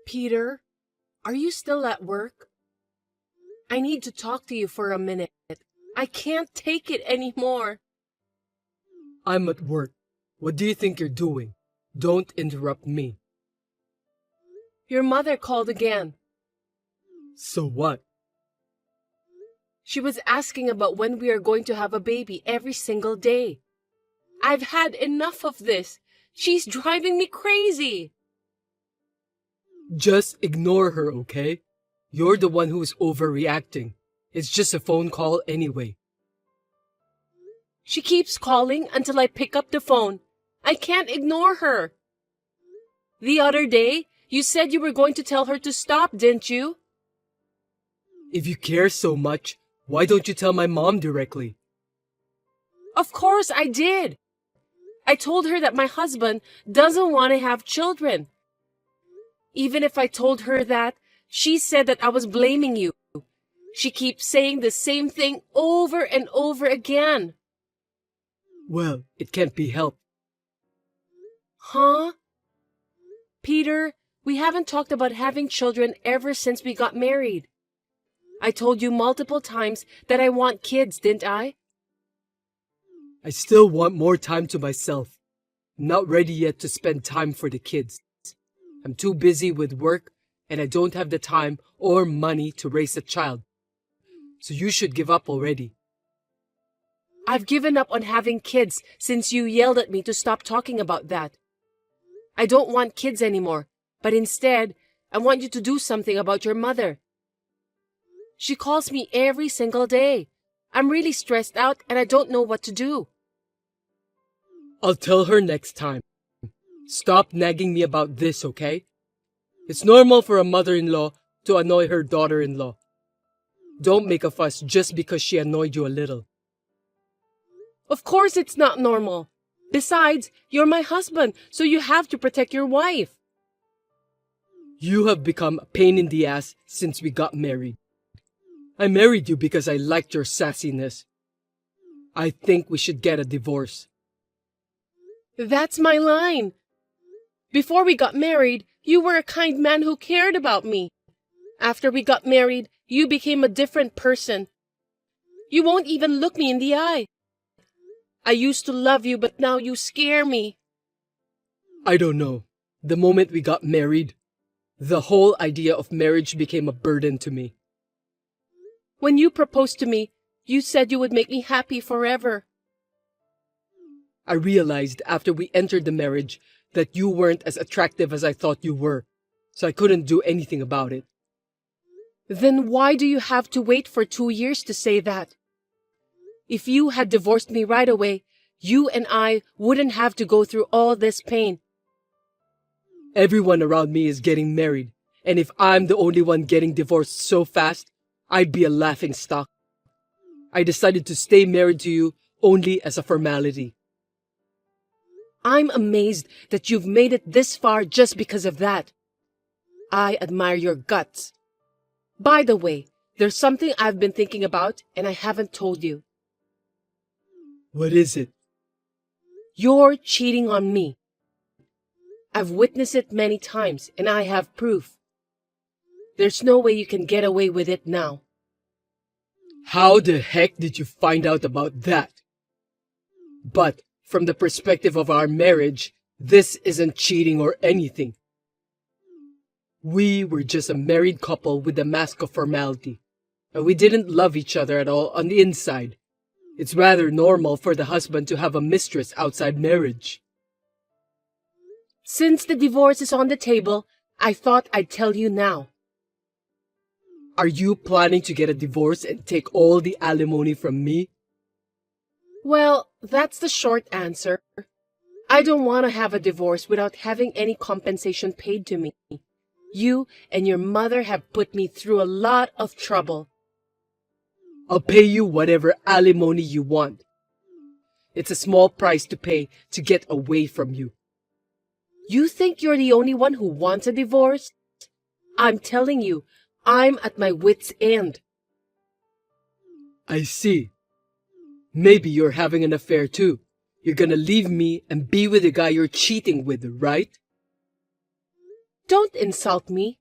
Peter, are you still at work? I need to talk to you for a minute. I can't take it anymore. I'm at work. What do you think you're doing? Don't interrupt me. Your mother called again. So what? She was asking about when we are going to have a baby every single day. I've had enough of this. She's driving me crazy. Just ignore her, okay? You're the one who's overreacting. It's just a phone call anyway. She keeps calling until I pick up the phone. I can't ignore her. The other day, you said you were going to tell her to stop, didn't you? If you care so much, why don't you tell my mom directly? Of course I did. I told her that my husband doesn't want to have children. Even if I told her that, she said that I was blaming you. She keeps saying the same thing over and over again. Well, it can't be helped. Huh? Peter, we haven't talked about having children ever since we got married. I told you multiple times that I want kids, didn't I? I still want more time to myself. I'm not ready yet to spend time for the kids. I'm too busy with work and I don't have the time or money to raise a child. So you should give up already. I've given up on having kids since you yelled at me to stop talking about that. I don't want kids anymore, but instead, I want you to do something about your mother. She calls me every single day. I'm really stressed out and I don't know what to do. I'll tell her next time. Stop nagging me about this, okay? It's normal for a mother-in-law to annoy her daughter-in-law. Don't make a fuss just because she annoyed you a little. Of course it's not normal. Besides, you're my husband, so you have to protect your wife. You have become a pain in the ass since we got married. I married you because I liked your sassiness. I think we should get a divorce. That's my line. Before we got married, you were a kind man who cared about me. After we got married, you became a different person. You won't even look me in the eye. I used to love you, but now you scare me. I don't know. The moment we got married, the whole idea of marriage became a burden to me. When you proposed to me, you said you would make me happy forever. I realized after we entered the marriage that you weren't as attractive as I thought you were, so I couldn't do anything about it. Then why do you have to wait for 2 years to say that? If you had divorced me right away, you and I wouldn't have to go through all this pain. Everyone around me is getting married, and if I'm the only one getting divorced so fast, I'd be a laughingstock. I decided to stay married to you only as a formality. I'm amazed that you've made it this far just because of that. I admire your guts. By the way, there's something I've been thinking about and I haven't told you. What is it? You're cheating on me. I've witnessed it many times and I have proof. There's no way you can get away with it now. How the heck did you find out about that? But from the perspective of our marriage, this isn't cheating or anything. We were just a married couple with a mask of formality, and we didn't love each other at all on the inside. It's rather normal for the husband to have a mistress outside marriage. Since the divorce is on the table, I thought I'd tell you now. Are you planning to get a divorce and take all the alimony from me? Well, that's the short answer. I don't want to have a divorce without having any compensation paid to me. You and your mother have put me through a lot of trouble. I'll pay you whatever alimony you want. It's a small price to pay to get away from you. You think you're the only one who wants a divorce? I'm telling you, I'm at my wit's end. I see. Maybe you're having an affair too. You're gonna leave me and be with the guy you're cheating with, right? Don't insult me.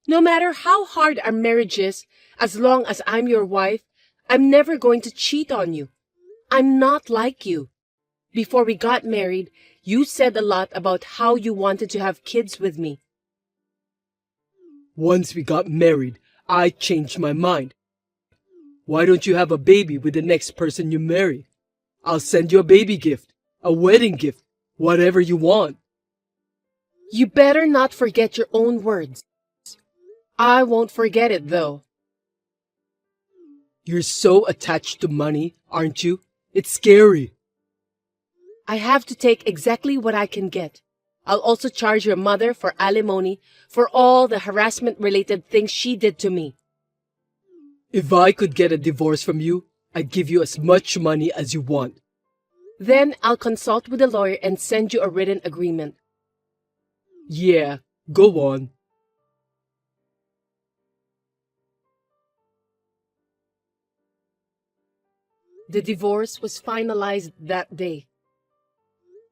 No matter how hard our marriage is, as long as I'm your wife, I'm never going to cheat on you. I'm not like you. Before we got married, you said a lot about how you wanted to have kids with me. Once we got married, I changed my mind. Why don't you have a baby with the next person you marry? I'll send you a baby gift, a wedding gift, whatever you want. You better not forget your own words. I won't forget it, though. You're so attached to money, aren't you? It's scary. I have to take exactly what I can get. I'll also charge your mother for alimony for all the harassment-related things she did to me. If I could get a divorce from you, I'd give you as much money as you want. Then I'll consult with a lawyer and send you a written agreement. Yeah, go on. The divorce was finalized that day.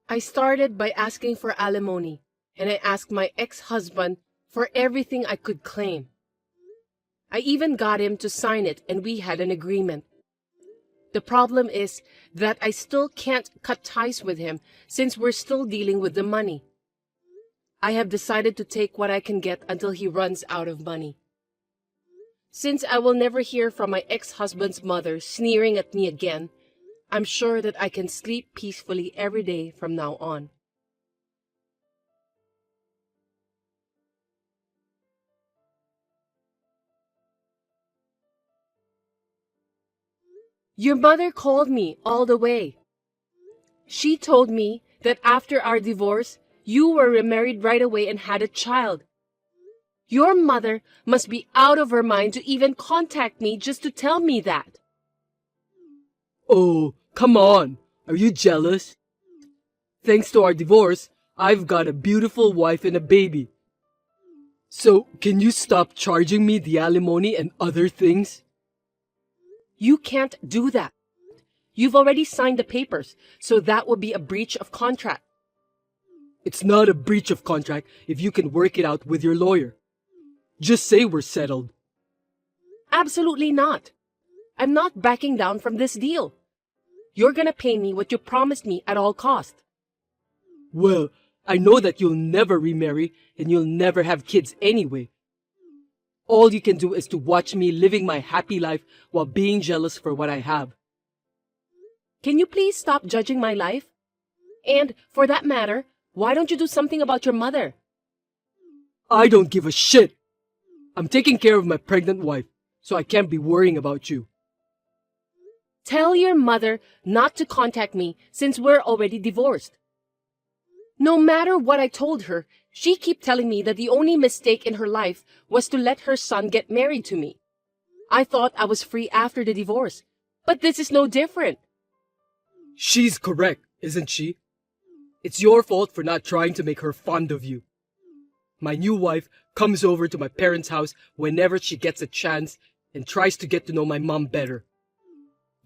I started by asking for alimony, and I asked my ex-husband for everything I could claim. I even got him to sign it, and we had an agreement. The problem is that I still can't cut ties with him since we're still dealing with the money. I have decided to take what I can get until he runs out of money. Since I will never hear from my ex-husband's mother sneering at me again, I'm sure that I can sleep peacefully every day from now on. Your mother called me all the way. She told me that after our divorce, you were remarried right away and had a child. Your mother must be out of her mind to even contact me just to tell me that. Oh, come on. Are you jealous? Thanks to our divorce, I've got a beautiful wife and a baby. So, can you stop charging me the alimony and other things? You can't do that. You've already signed the papers, so that would be a breach of contract. It's not a breach of contract if you can work it out with your lawyer. Just say we're settled. Absolutely not. I'm not backing down from this deal. You're gonna pay me what you promised me at all cost. Well, I know that you'll never remarry and you'll never have kids anyway. All you can do is to watch me living my happy life while being jealous for what I have. Can you please stop judging my life? And, for that matter, why don't you do something about your mother? I don't give a shit. I'm taking care of my pregnant wife, so I can't be worrying about you. Tell your mother not to contact me since we're already divorced. No matter what I told her, she kept telling me that the only mistake in her life was to let her son get married to me. I thought I was free after the divorce, but this is no different. She's correct, isn't she? It's your fault for not trying to make her fond of you. My new wife comes over to my parents' house whenever she gets a chance and tries to get to know my mom better.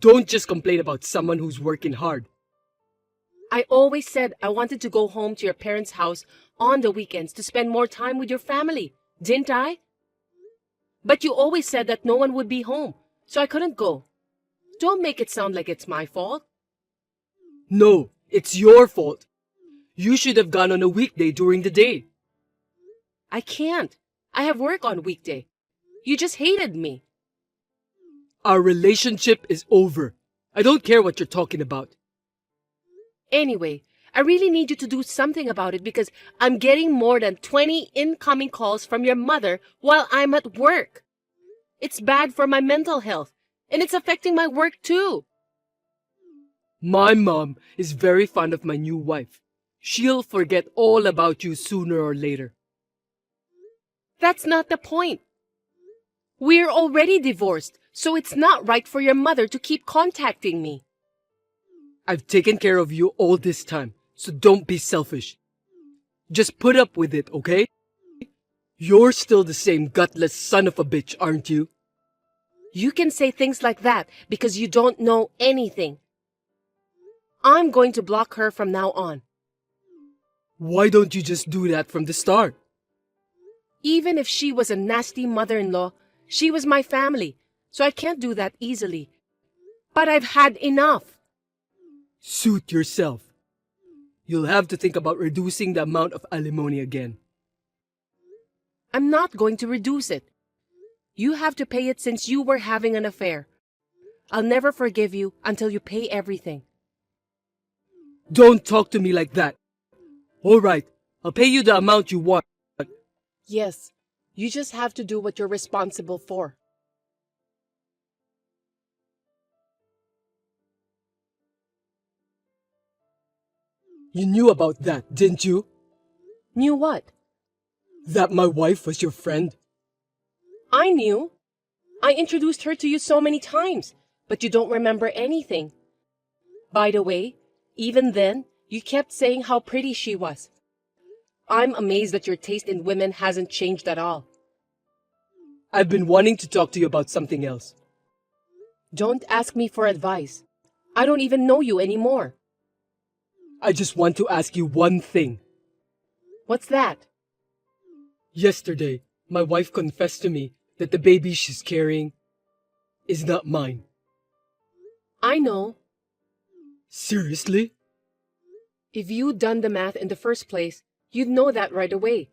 Don't just complain about someone who's working hard. I always said I wanted to go home to your parents' house on the weekends to spend more time with your family, didn't I? But you always said that no one would be home, so I couldn't go. Don't make it sound like it's my fault. No, it's your fault. You should have gone on a weekday during the day. I can't. I have work on weekday. You just hated me. Our relationship is over. I don't care what you're talking about. Anyway, I really need you to do something about it because I'm getting more than 20 incoming calls from your mother while I'm at work. It's bad for my mental health, and it's affecting my work too. My mom is very fond of my new wife. She'll forget all about you sooner or later. That's not the point. We're already divorced, so it's not right for your mother to keep contacting me. I've taken care of you all this time, so don't be selfish. Just put up with it, okay? You're still the same gutless son of a bitch, aren't you? You can say things like that because you don't know anything. I'm going to block her from now on. Why don't you just do that from the start? Even if she was a nasty mother-in-law, she was my family, so I can't do that easily. But I've had enough. Suit yourself. You'll have to think about reducing the amount of alimony again. I'm not going to reduce it. You have to pay it since you were having an affair. I'll never forgive you until you pay everything. Don't talk to me like that. All right, I'll pay you the amount you want. Yes, you just have to do what you're responsible for. You knew about that, didn't you? Knew what? That my wife was your friend? I knew. I introduced her to you so many times, but you don't remember anything. By the way, even then, you kept saying how pretty she was. I'm amazed that your taste in women hasn't changed at all. I've been wanting to talk to you about something else. Don't ask me for advice. I don't even know you anymore. I just want to ask you one thing. What's that? Yesterday, my wife confessed to me that the baby she's carrying is not mine. I know. Seriously? If you'd done the math in the first place, you'd know that right away.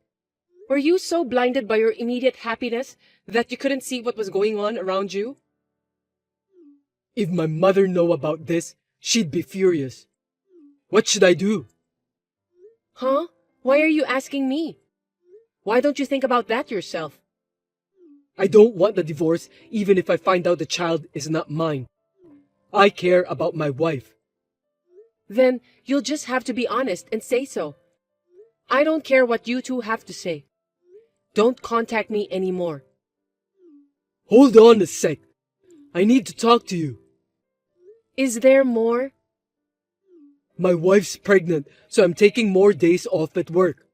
Were you so blinded by your immediate happiness that you couldn't see what was going on around you? If my mother knew about this, she'd be furious. What should I do? Huh? Why are you asking me? Why don't you think about that yourself? I don't want the divorce even if I find out the child is not mine. I care about my wife. Then you'll just have to be honest and say so. I don't care what you two have to say. Don't contact me anymore. Hold on a sec. I need to talk to you. Is there more? My wife's pregnant, so I'm taking more days off at work.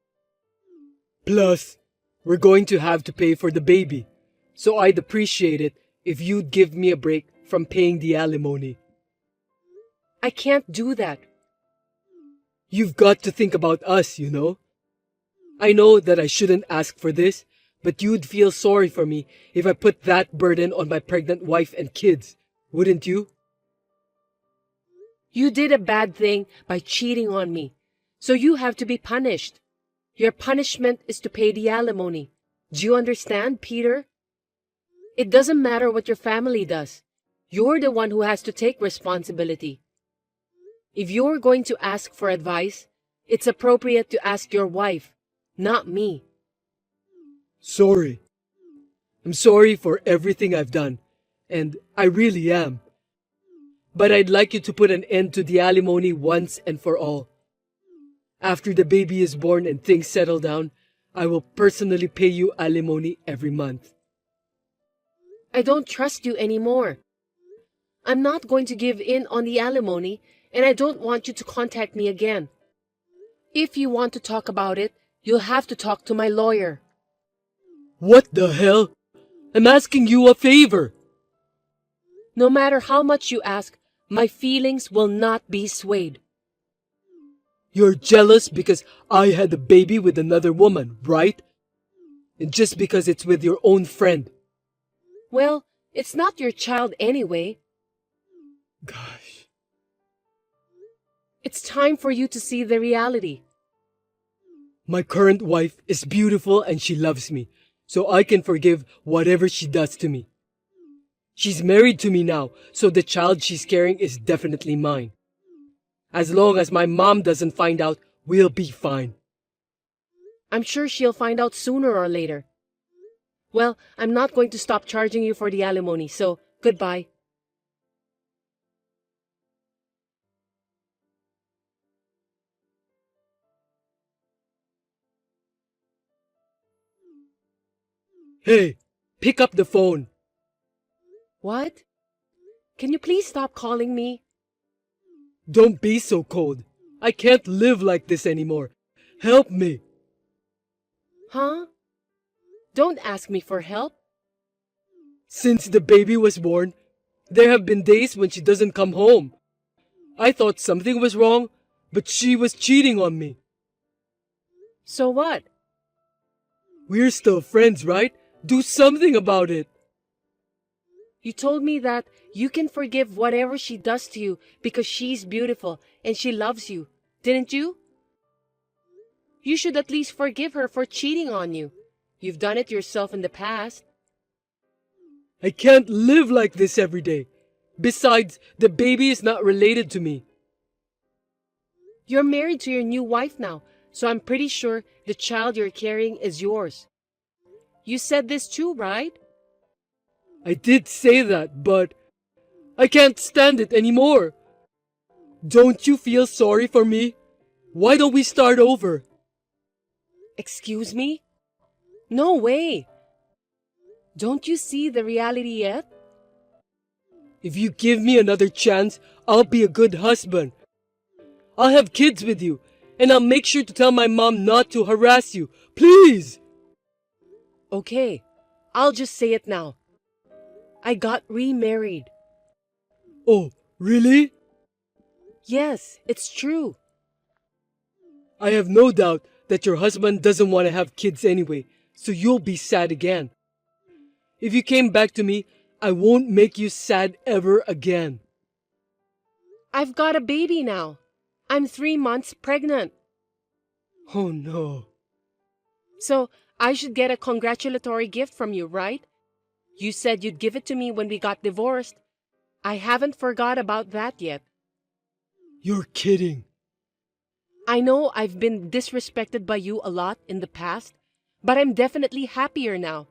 Plus, we're going to have to pay for the baby, so I'd appreciate it if you'd give me a break from paying the alimony. I can't do that. You've got to think about us, you know. I know that I shouldn't ask for this, but you'd feel sorry for me if I put that burden on my pregnant wife and kids, wouldn't you? You did a bad thing by cheating on me, so you have to be punished. Your punishment is to pay the alimony. Do you understand, Peter? It doesn't matter what your family does. You're the one who has to take responsibility. If you're going to ask for advice, it's appropriate to ask your wife, not me. Sorry. I'm sorry for everything I've done, and I really am. But I'd like you to put an end to the alimony once and for all. After the baby is born and things settle down, I will personally pay you alimony every month. I don't trust you anymore. I'm not going to give in on the alimony, and I don't want you to contact me again. If you want to talk about it, you'll have to talk to my lawyer. What the hell? I'm asking you a favor. No matter how much you ask, my feelings will not be swayed. You're jealous because I had a baby with another woman, right? And just because it's with your own friend. Well, it's not your child anyway. Gosh. It's time for you to see the reality. My current wife is beautiful and she loves me, so I can forgive whatever she does to me. She's married to me now, so the child she's carrying is definitely mine. As long as my mom doesn't find out, we'll be fine. I'm sure she'll find out sooner or later. Well, I'm not going to stop charging you for the alimony, so goodbye. Hey, pick up the phone. What? Can you please stop calling me? Don't be so cold. I can't live like this anymore. Help me. Huh? Don't ask me for help. Since the baby was born, there have been days when she doesn't come home. I thought something was wrong, but she was cheating on me. So what? We're still friends, right? Do something about it. You told me that you can forgive whatever she does to you because she's beautiful and she loves you, didn't you? You should at least forgive her for cheating on you. You've done it yourself in the past. I can't live like this every day. Besides, the baby is not related to me. You're married to your new wife now, so I'm pretty sure the child you're carrying is yours. You said this too, right? I did say that, but I can't stand it anymore. Don't you feel sorry for me? Why don't we start over? Excuse me? No way. Don't you see the reality yet? If you give me another chance, I'll be a good husband. I'll have kids with you, and I'll make sure to tell my mom not to harass you. Please! Okay, I'll just say it now. I got remarried. Oh, really? Yes, it's true. I have no doubt that your husband doesn't want to have kids anyway, so you'll be sad again. If you came back to me, I won't make you sad ever again. I've got a baby now. I'm 3 months pregnant. Oh no. So I should get a congratulatory gift from you, right? You said you'd give it to me when we got divorced. I haven't forgot about that yet. You're kidding. I know I've been disrespected by you a lot in the past, but I'm definitely happier now.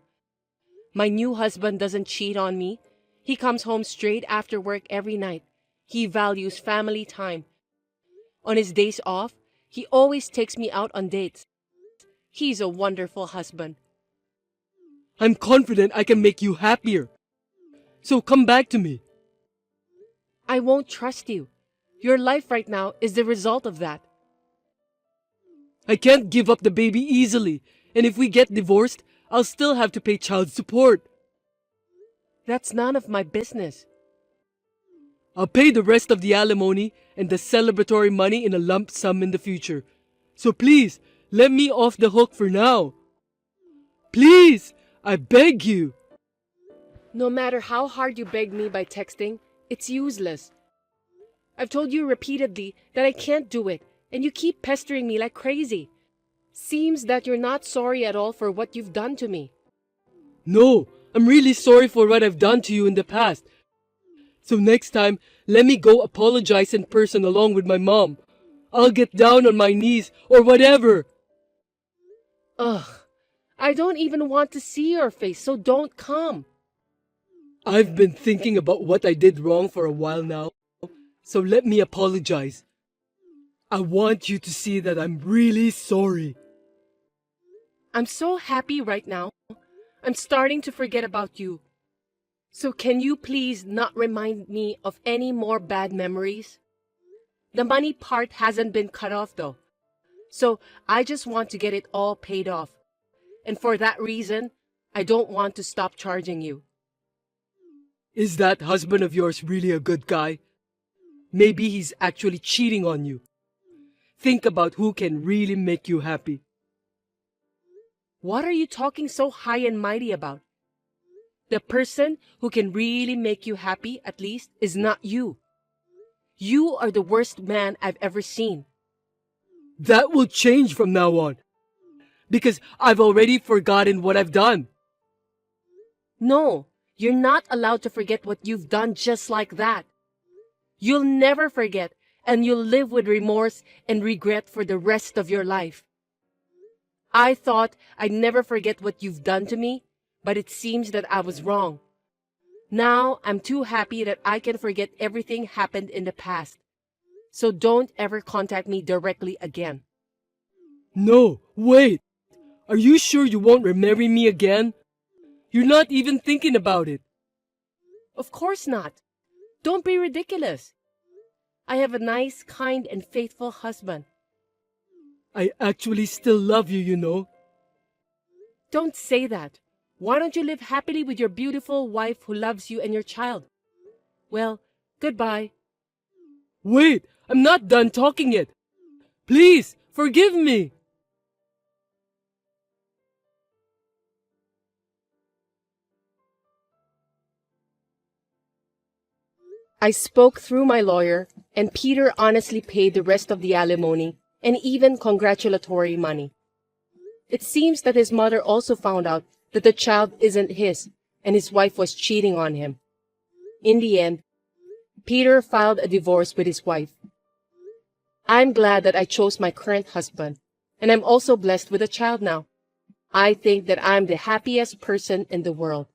My new husband doesn't cheat on me. He comes home straight after work every night. He values family time. On his days off, he always takes me out on dates. He's a wonderful husband. I'm confident I can make you happier. So come back to me. I won't trust you. Your life right now is the result of that. I can't give up the baby easily, and if we get divorced, I'll still have to pay child support. That's none of my business. I'll pay the rest of the alimony and the celebratory money in a lump sum in the future. So please, let me off the hook for now. Please, I beg you. No matter how hard you beg me by texting, it's useless. I've told you repeatedly that I can't do it, and you keep pestering me like crazy. Seems that you're not sorry at all for what you've done to me. No, I'm really sorry for what I've done to you in the past. So next time, let me go apologize in person along with my mom. I'll get down on my knees or whatever. Ugh, I don't even want to see your face, so don't come. I've been thinking about what I did wrong for a while now, so let me apologize. I want you to see that I'm really sorry. I'm so happy right now. I'm starting to forget about you. So can you please not remind me of any more bad memories? The money part hasn't been cut off though. So I just want to get it all paid off. And for that reason, I don't want to stop charging you. Is that husband of yours really a good guy? Maybe he's actually cheating on you. Think about who can really make you happy. What are you talking so high and mighty about? The person who can really make you happy, at least, is not you. You are the worst man I've ever seen. That will change from now on. Because I've already forgotten what I've done. No, you're not allowed to forget what you've done just like that. You'll never forget, and you'll live with remorse and regret for the rest of your life. I thought I'd never forget what you've done to me, but it seems that I was wrong. Now I'm too happy that I can forget everything happened in the past. So don't ever contact me directly again. No, wait. Are you sure you won't remarry me again? You're not even thinking about it. Of course not. Don't be ridiculous. I have a nice, kind, and faithful husband. I actually still love you, you know. Don't say that. Why don't you live happily with your beautiful wife who loves you and your child? Well, goodbye. Wait, I'm not done talking yet. Please, forgive me. I spoke through my lawyer, and Peter honestly paid the rest of the alimony and even congratulatory money. It seems that his mother also found out that the child isn't his and his wife was cheating on him. In the end, Peter filed a divorce with his wife. I'm glad that I chose my current husband, and I'm also blessed with a child now. I think that I'm the happiest person in the world.